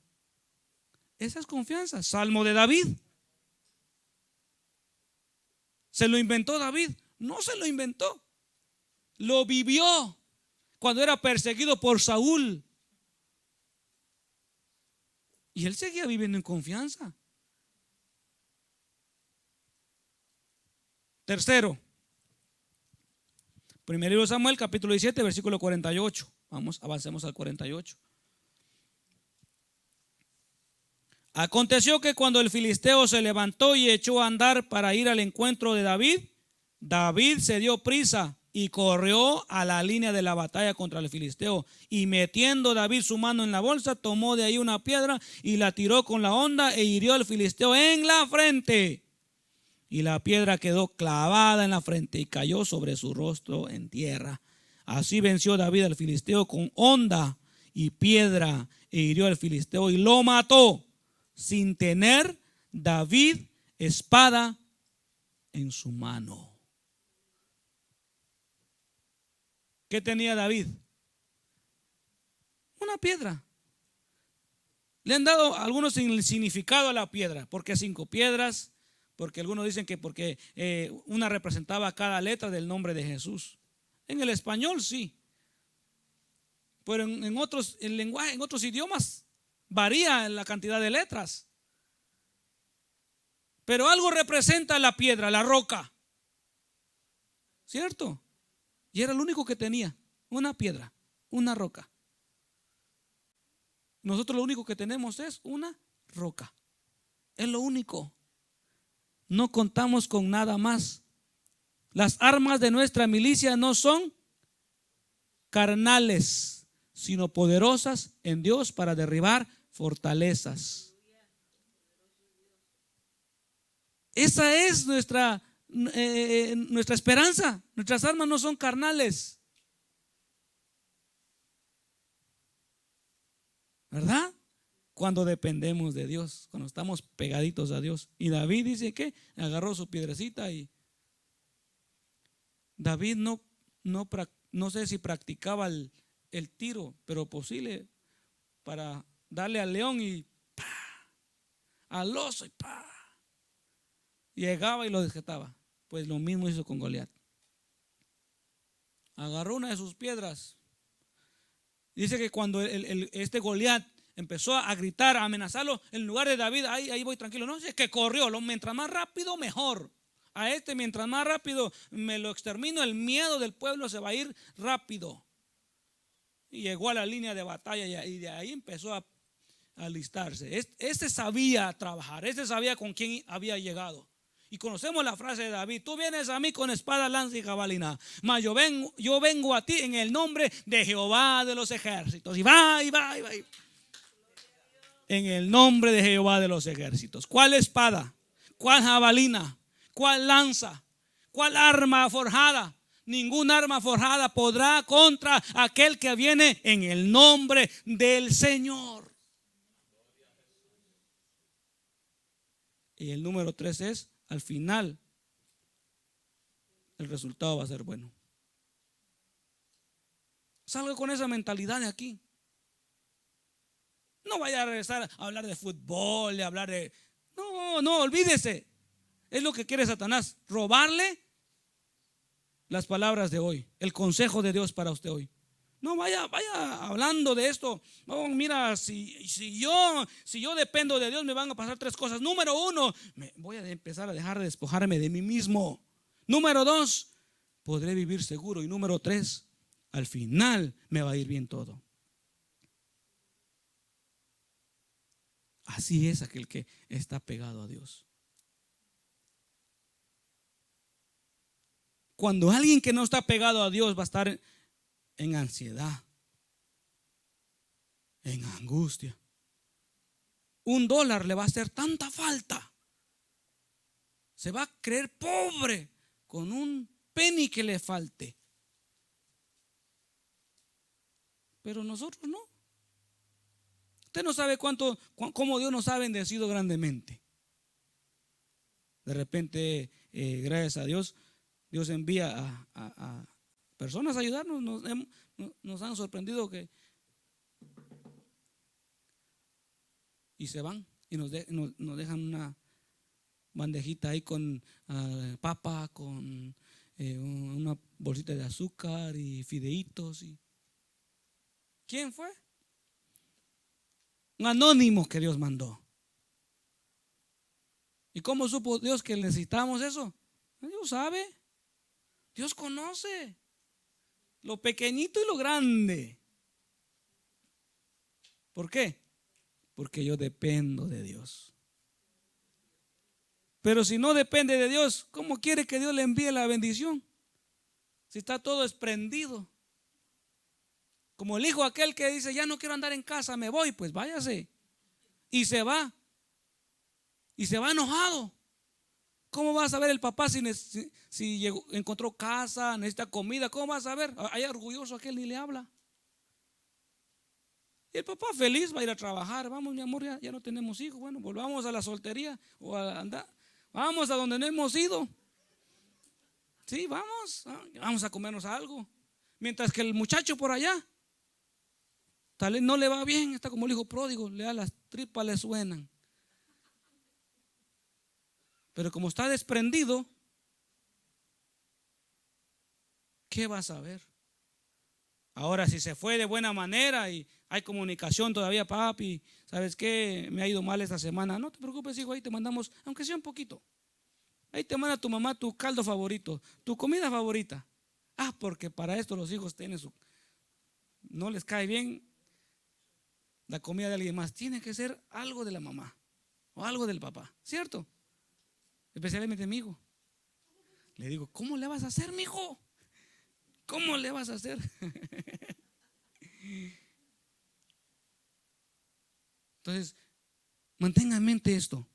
Esa es confianza. Salmo de David. ¿Se lo inventó David? No se lo inventó. Lo vivió cuando era perseguido por Saúl. Y él seguía viviendo en confianza. Tercero, primer libro de Samuel, capítulo 17, versículo 48. Avancemos al 48. Aconteció que cuando el filisteo se levantó y echó a andar para ir al encuentro de David, David se dio prisa y corrió a la línea de la batalla contra el filisteo. Y metiendo David su mano en la bolsa, tomó de ahí una piedra y la tiró con la honda e hirió al filisteo en la frente. Y la piedra quedó clavada en la frente y cayó sobre su rostro en tierra. Así venció David al filisteo con honda y piedra e hirió al filisteo y lo mató, sin tener David espada en su mano. ¿Qué tenía David? Una piedra. Le han dado algunos significado a la piedra. ¿Por qué 5 piedras? Porque algunos dicen que porque una representaba cada letra del nombre de Jesús. En el español sí, pero en otros lenguajes, en otros idiomas varía la cantidad de letras. Pero algo representa la piedra, la roca, ¿cierto? Y era el único que tenía, una piedra, una roca. Nosotros lo único que tenemos es una roca. Es lo único. No contamos con nada más. Las armas de nuestra milicia no son carnales, sino poderosas en Dios para derribar fortalezas. Esa es nuestra esperanza. Nuestras armas no son carnales, ¿verdad? Cuando dependemos de Dios, cuando estamos pegaditos a Dios. Y David dice que agarró su piedrecita y David no sé si practicaba el tiro, pero posible para darle al león y al oso y llegaba y lo desjetaba. Pues lo mismo hizo con Goliat. Agarró una de sus piedras. Dice que cuando este Goliat empezó a gritar, a amenazarlo, en lugar de David, ahí voy tranquilo, no, es que corrió, mientras más rápido mejor. A mientras más rápido me lo extermino, el miedo del pueblo se va a ir rápido. Y llegó a la línea de batalla y de ahí empezó a alistarse. Este sabía trabajar, sabía con quién había llegado. Y conocemos la frase de David: tú vienes a mí con espada, lanza y jabalina, mas yo vengo a ti en el nombre de Jehová de los ejércitos. Y va. En el nombre de Jehová de los ejércitos. ¿Cuál espada? ¿Cuál jabalina? ¿Cuál lanza? ¿Cuál arma forjada? Ningún arma forjada podrá contra aquel que viene en el nombre del Señor. Y el número 3 es: al final el resultado va a ser bueno. Salga con esa mentalidad de aquí. No vaya a regresar a hablar de fútbol, de hablar de... No, olvídese. Es lo que quiere Satanás, robarle las palabras de hoy, el consejo de Dios para usted hoy. No vaya hablando de esto. Oh, mira, si yo dependo de Dios, me van a pasar 3 cosas. Número 1, voy a empezar a dejar de despojarme de mí mismo. Número 2, podré vivir seguro. Y número 3, al final me va a ir bien todo. Así es aquel que está pegado a Dios. Cuando alguien que no está pegado a Dios va a estar en ansiedad, en angustia. $1 le va a hacer tanta falta. Se va a creer pobre con un penny que le falte. Pero nosotros no. Usted no sabe cómo Dios nos ha bendecido grandemente. De repente, gracias a Dios, Dios envía a personas a ayudarnos. Nos han sorprendido y se van y nos dejan una bandejita ahí con papa, con una bolsita de azúcar y fideitos. ¿Quién fue? Un anónimo que Dios mandó. ¿Y cómo supo Dios que necesitamos eso? Dios sabe. Dios conoce lo pequeñito y lo grande. ¿Por qué? Porque yo dependo de Dios. Pero si no depende de Dios, ¿cómo quiere que Dios le envíe la bendición? Si está todo desprendido. Como el hijo aquel que dice, ya no quiero andar en casa, me voy, pues váyase. Y se va. Y se va enojado. ¿Cómo va a saber el papá si encontró casa, necesita comida? ¿Cómo va a saber? Hay orgulloso aquel, ni le habla. Y el papá feliz va a ir a trabajar. Vamos, mi amor, ya no tenemos hijos. Bueno, volvamos a la soltería o a andar. Vamos a donde no hemos ido. Sí, vamos a comernos algo. Mientras que el muchacho por allá, tal vez no le va bien, está como el hijo pródigo, las tripas le suenan. Pero como está desprendido, ¿qué va a saber? Ahora, si se fue de buena manera y hay comunicación todavía, papi, ¿sabes qué? Me ha ido mal esta semana. No te preocupes, hijo, ahí te mandamos, aunque sea un poquito. Ahí te manda tu mamá tu caldo favorito, tu comida favorita. Porque para esto los hijos no les cae bien la comida de alguien más. Tiene que ser algo de la mamá o algo del papá, ¿cierto? Especialmente mi hijo. Le digo, ¿cómo le vas a hacer, mi hijo? ¿Cómo le vas a hacer? Entonces, mantenga en mente esto.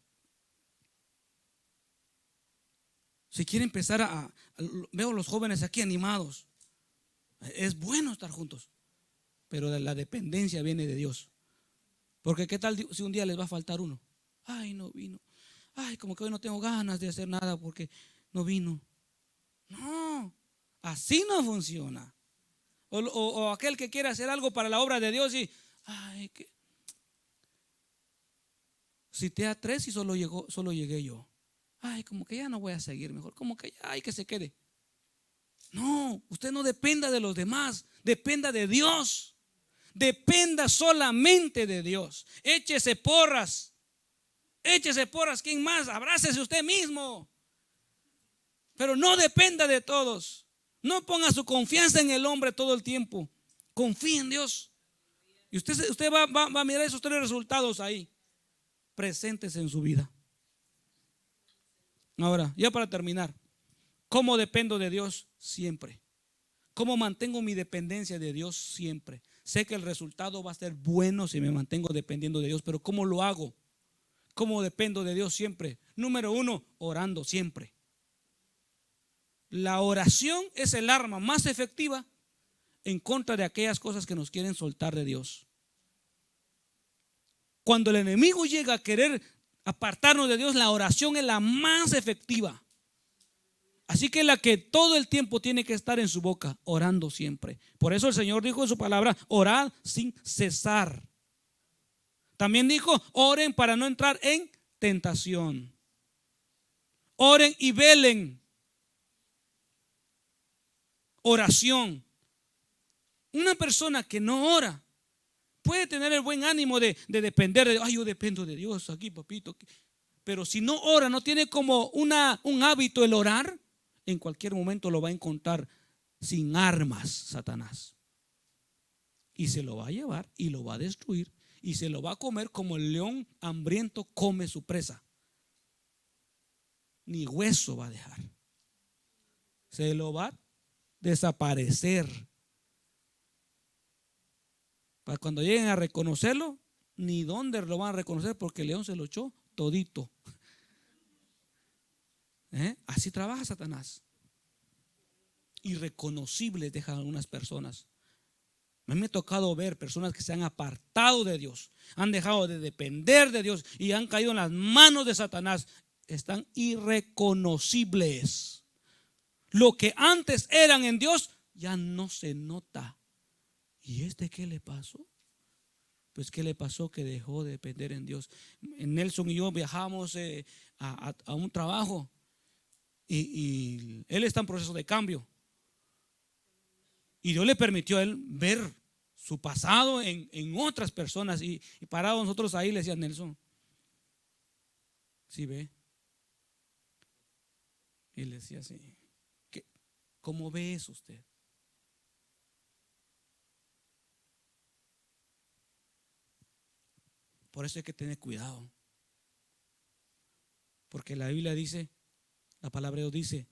Si quiere empezar veo a los jóvenes aquí animados. Es bueno estar juntos, pero la dependencia viene de Dios. Porque ¿qué tal si un día les va a faltar uno? Ay, no vino. Ay, como que hoy no tengo ganas de hacer nada porque no vino. No, así no funciona. O aquel que quiere hacer algo para la obra de Dios y cité a 3 y solo llegué yo. Ay, como que ya no voy a seguir, mejor como que ya hay que se quede. No, usted no dependa de los demás, dependa de Dios. Dependa solamente de Dios. Échese porras. ¿Quién más? Abrácese usted mismo. Pero no dependa de todos. No ponga su confianza en el hombre todo el tiempo. Confíe en Dios. Y usted va a mirar esos 3 resultados ahí presentes en su vida. Ahora, ya para terminar, ¿cómo dependo de Dios? Siempre. ¿Cómo mantengo mi dependencia de Dios? Siempre. Sé que el resultado va a ser bueno si me mantengo dependiendo de Dios, pero ¿cómo lo hago? ¿Cómo dependo de Dios siempre? Número 1, orando siempre. La oración es el arma más efectiva en contra de aquellas cosas que nos quieren soltar de Dios. Cuando el enemigo llega a querer apartarnos de Dios, la oración es la más efectiva. Así que la que todo el tiempo tiene que estar en su boca, orando siempre. Por eso el Señor dijo en su palabra, orad sin cesar. También dijo, oren para no entrar en tentación. Oren y velen. Oración. Una persona que no ora puede tener el buen ánimo de depender de, ay, yo dependo de Dios aquí, papito. Pero si no ora, no tiene como un hábito el orar, en cualquier momento lo va a encontrar sin armas Satanás. Y se lo va a llevar y lo va a destruir y se lo va a comer como el león hambriento come su presa. Ni hueso va a dejar. Se lo va a desaparecer. Para cuando lleguen a reconocerlo, ni dónde lo van a reconocer porque el león se lo echó todito. Así trabaja Satanás. Irreconocibles dejan algunas personas. A mí me ha tocado ver personas que se han apartado de Dios, han dejado de depender de Dios y han caído en las manos de Satanás. Están irreconocibles. Lo que antes eran en Dios ya no se nota. ¿Y qué le pasó? Pues ¿qué le pasó? Que dejó de depender en Dios. Nelson y yo viajamos a un trabajo y él está en proceso de cambio. Y Dios le permitió a él ver su pasado en otras personas. Y parados nosotros ahí le decía Nelson, ¿sí ve? Y le decía así, ¿cómo ve eso usted? Por eso hay que tener cuidado. Porque la Biblia dice, la palabra de Dios dice,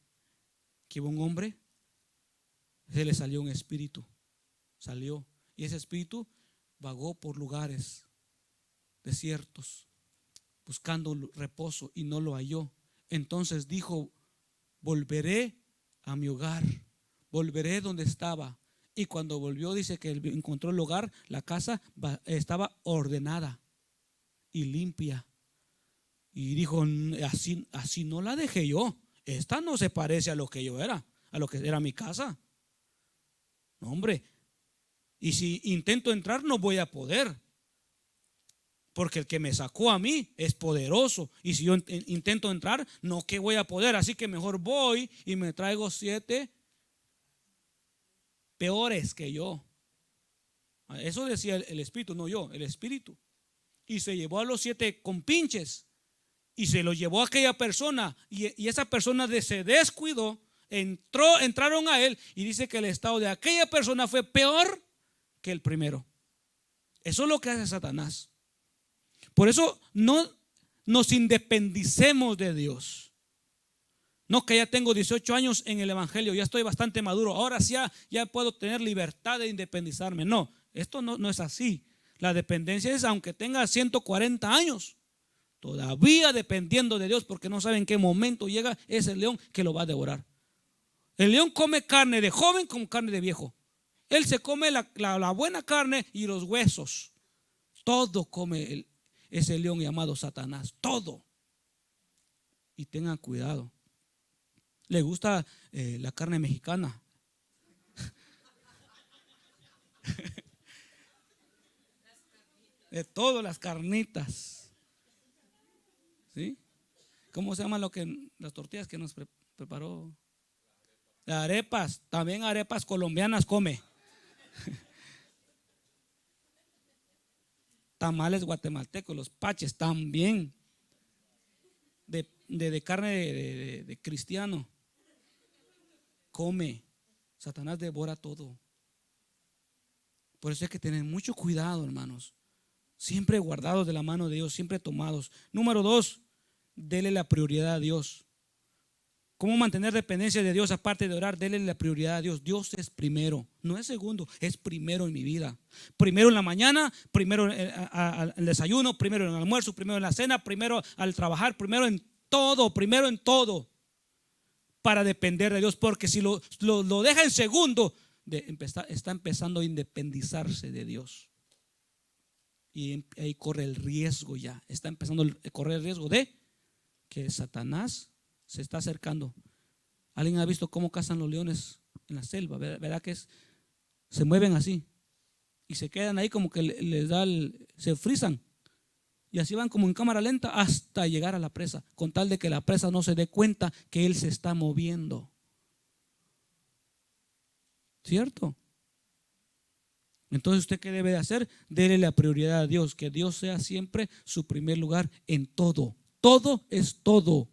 que un hombre se le salió un espíritu. Salió. Y ese espíritu vagó por lugares desiertos, buscando reposo y no lo halló. Entonces dijo, volveré a mi hogar, volveré donde estaba. Y cuando volvió, dice que encontró el hogar, la casa estaba ordenada y limpia. Y dijo, así no la dejé yo. Esta no se parece a lo que yo era, a lo que era mi casa. No, hombre. Y si intento entrar, no voy a poder. Porque el que me sacó a mí es poderoso. Y si yo intento entrar, no que voy a poder. Así que mejor voy y me traigo 7 peores que yo. Eso decía el espíritu, no yo, el espíritu. Y se llevó a los 7 compinches. Y se lo llevó a aquella persona. Y esa persona se descuidó. Entraron a él. Y dice que el estado de aquella persona fue peor que el primero. Eso es lo que hace Satanás. Por eso no nos independicemos de Dios. No que ya tengo 18 años en el evangelio, ya estoy bastante maduro, ahora sí ya puedo tener libertad de independizarme. No, esto no es así. La dependencia es aunque tenga 140 años, todavía dependiendo de Dios, porque no sabe en qué momento llega ese león que lo va a devorar. El león come carne de joven como carne de viejo. Él se come la buena carne y los huesos. Todo come ese león llamado Satanás, todo. Y tengan cuidado. Le gusta la carne mexicana. De todas las carnitas. ¿Sí? ¿Cómo se llama las tortillas que nos preparó? Las arepas, también arepas colombianas come. Tamales guatemaltecos, los paches también. De carne de cristiano. Come. Satanás devora todo. Por eso hay que tener mucho cuidado, hermanos. Siempre guardados de la mano de Dios, siempre tomados. Número 2, dele la prioridad a Dios. ¿Cómo mantener dependencia de Dios aparte de orar? Dele la prioridad a Dios. Dios es primero, no es segundo, es primero en mi vida. Primero en la mañana, primero al desayuno, primero en el almuerzo, primero en la cena, primero al trabajar, primero en todo. Para depender de Dios, porque si lo deja en segundo, está empezando a independizarse de Dios. Y ahí corre el riesgo ya. Está empezando a correr el riesgo de que Satanás se está acercando. ¿Alguien ha visto cómo cazan los leones en la selva? ¿Verdad que se mueven así? Y se quedan ahí como que les da se frisan. Y así van como en cámara lenta hasta llegar a la presa, con tal de que la presa no se dé cuenta que él se está moviendo. ¿Cierto? Entonces, ¿usted qué debe de hacer? Dele la prioridad a Dios, que Dios sea siempre su primer lugar en todo. Todo es todo.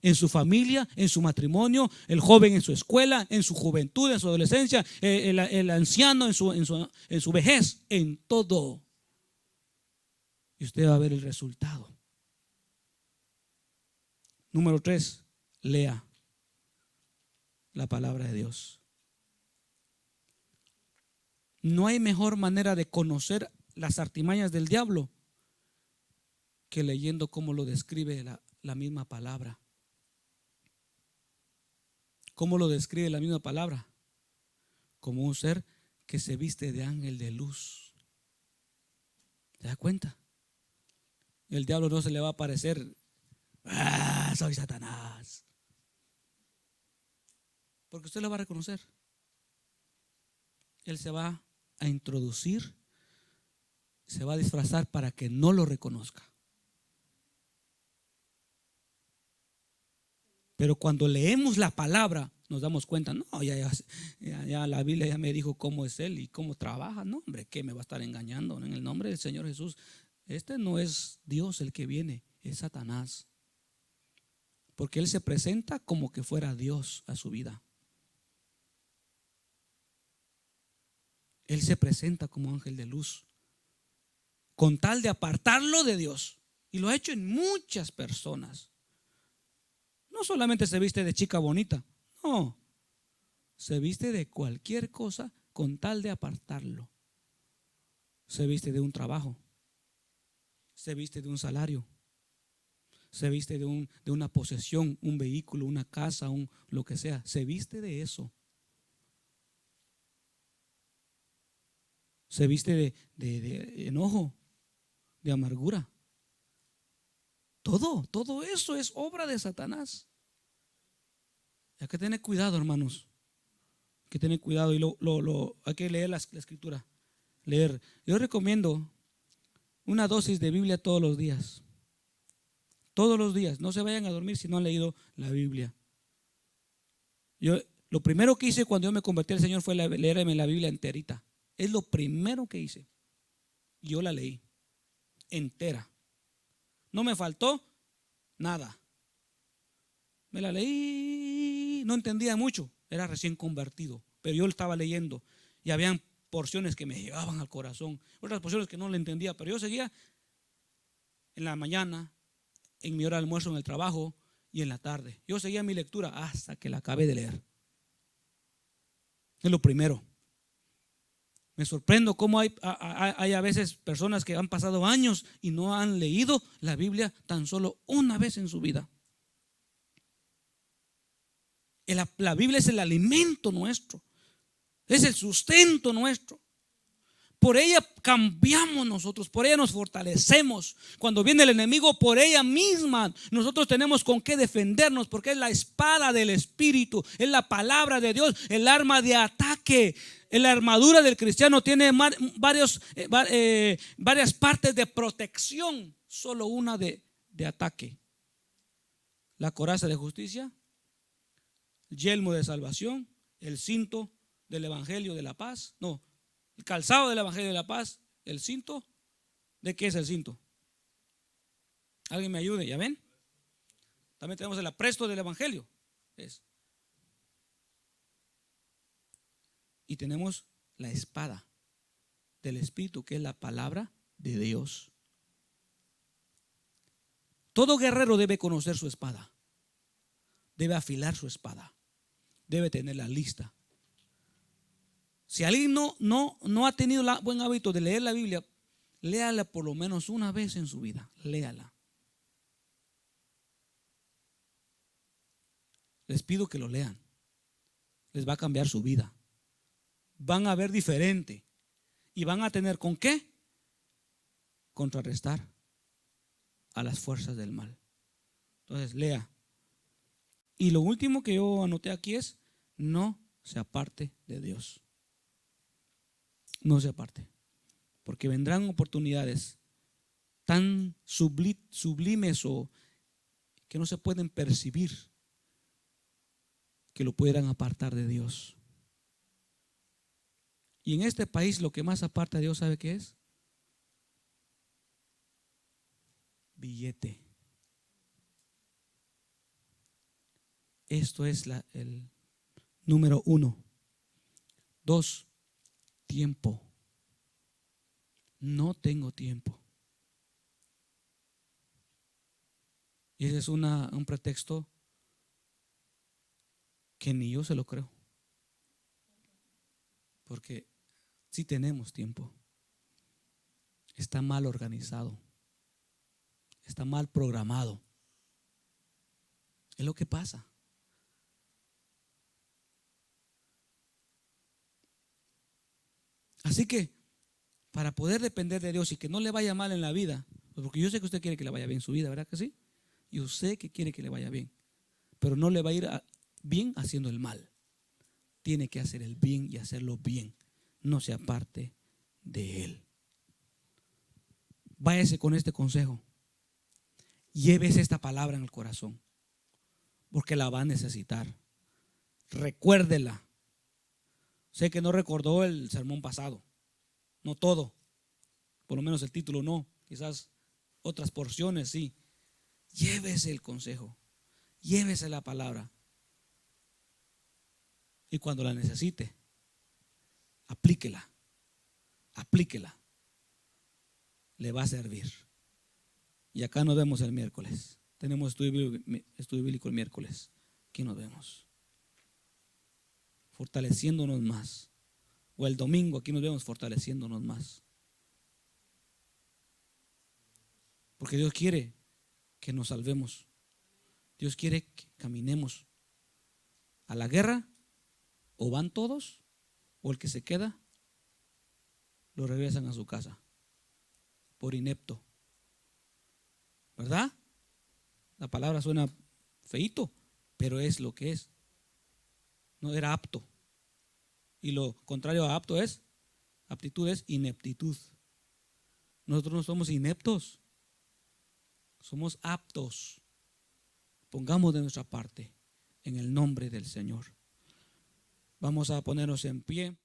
En su familia, en su matrimonio, el joven en su escuela, en su juventud, en su adolescencia, el anciano en su vejez, en todo. Y usted va a ver el resultado. Número 3, lea la palabra de Dios. No hay mejor manera de conocer las artimañas del diablo que leyendo cómo lo describe la misma palabra. ¿Cómo lo describe la misma palabra? Como un ser que se viste de ángel de luz. ¿Se da cuenta? El diablo no se le va a aparecer, soy Satanás. Porque usted lo va a reconocer. Él se va a introducir, se va a disfrazar para que no lo reconozca. Pero cuando leemos la palabra, nos damos cuenta, no, ya la Biblia ya me dijo cómo es Él y cómo trabaja. No, hombre, ¿qué me va a estar engañando? En el nombre del Señor Jesús, este no es Dios el que viene, es Satanás. Porque Él se presenta como que fuera Dios a su vida. Él se presenta como ángel de luz, con tal de apartarlo de Dios. Y lo ha hecho en muchas personas. No solamente se viste de chica bonita, no, se viste de cualquier cosa con tal de apartarlo. Se viste de un trabajo, se viste de un salario, se viste de una posesión, un vehículo, una casa, lo que sea. Se viste de eso. Se viste de enojo, de amargura. Todo eso es obra de Satanás. Hay que tener cuidado, hermanos. Hay que tener cuidado y hay que leer la escritura. Leer. Yo recomiendo una dosis de Biblia todos los días. Todos los días. No se vayan a dormir si no han leído la Biblia. Lo primero que hice cuando yo me convertí al Señor fue leerme la Biblia enterita. Es lo primero que hice. Yo la leí entera. No me faltó nada. Me la leí, no entendía mucho, era recién convertido, pero yo lo estaba leyendo y habían porciones que me llegaban al corazón, otras porciones que no le entendía, pero yo seguía en la mañana, en mi hora de almuerzo en el trabajo y en la tarde. Yo seguía mi lectura hasta que la acabé de leer. Es lo primero. Me sorprendo cómo hay a veces personas que han pasado años y no han leído la Biblia tan solo una vez en su vida. La Biblia es el alimento nuestro, es el sustento nuestro. Por ella cambiamos nosotros, por ella nos fortalecemos. Cuando viene el enemigo, por ella misma nosotros tenemos con qué defendernos, porque es la espada del Espíritu, es la palabra de Dios, el arma de ataque. La armadura del cristiano tiene varias partes de protección, solo una de ataque. La coraza de justicia, el yelmo de salvación, el cinto del evangelio de la paz, no, el calzado del evangelio de la paz, el cinto. ¿De qué es el cinto? Alguien me ayude, ¿ya ven? También tenemos el apresto del evangelio. Y tenemos la espada del Espíritu, que es la palabra de Dios. Todo guerrero debe conocer su espada, debe afilar su espada, debe tenerla lista. Si alguien no ha tenido el buen hábito de leer la Biblia, léala por lo menos una vez en su vida. Léala. Les pido que lo lean. Les va a cambiar su vida. Van a ver diferente. Y van a tener con qué contrarrestar a las fuerzas del mal. Entonces, lea. Y lo último que yo anoté aquí es: no se aparte de Dios. No se aparte, porque vendrán oportunidades tan sublimes o que no se pueden percibir, que lo pudieran apartar de Dios. Y en este país lo que más aparta a Dios, ¿sabe qué es? Billete. Esto es el número 1. 2, tiempo. No tengo tiempo. Y ese es un pretexto que ni yo se lo creo. Porque sí tenemos tiempo. Está mal organizado. Está mal programado. Es lo que pasa. Así que para poder depender de Dios y que no le vaya mal en la vida, porque yo sé que usted quiere que le vaya bien su vida, ¿verdad que sí? Yo sé que quiere que le vaya bien, pero no le va a ir bien haciendo el mal. Tiene que hacer el bien y hacerlo bien. No se aparte de él. Váyase con este consejo. Llévese esta palabra en el corazón, porque la va a necesitar. Recuérdela. Sé que no recordó el sermón pasado, no todo, por lo menos el título no, quizás otras porciones sí. Llévese el consejo, llévese la palabra, y cuando la necesite, aplíquela, aplíquela, le va a servir. Y acá nos vemos el miércoles. Tenemos estudio bíblico el miércoles. Aquí nos vemos, fortaleciéndonos más. O el domingo aquí nos vemos fortaleciéndonos más. Porque Dios quiere que nos salvemos. Dios quiere que caminemos a la guerra. O van todos, o el que se queda lo regresan a su casa por inepto. ¿Verdad? La palabra suena feíto, pero es lo que es. No era apto. Y lo contrario a apto es, aptitud es ineptitud. Nosotros no somos ineptos, somos aptos. Pongamos de nuestra parte en el nombre del Señor. Vamos a ponernos en pie.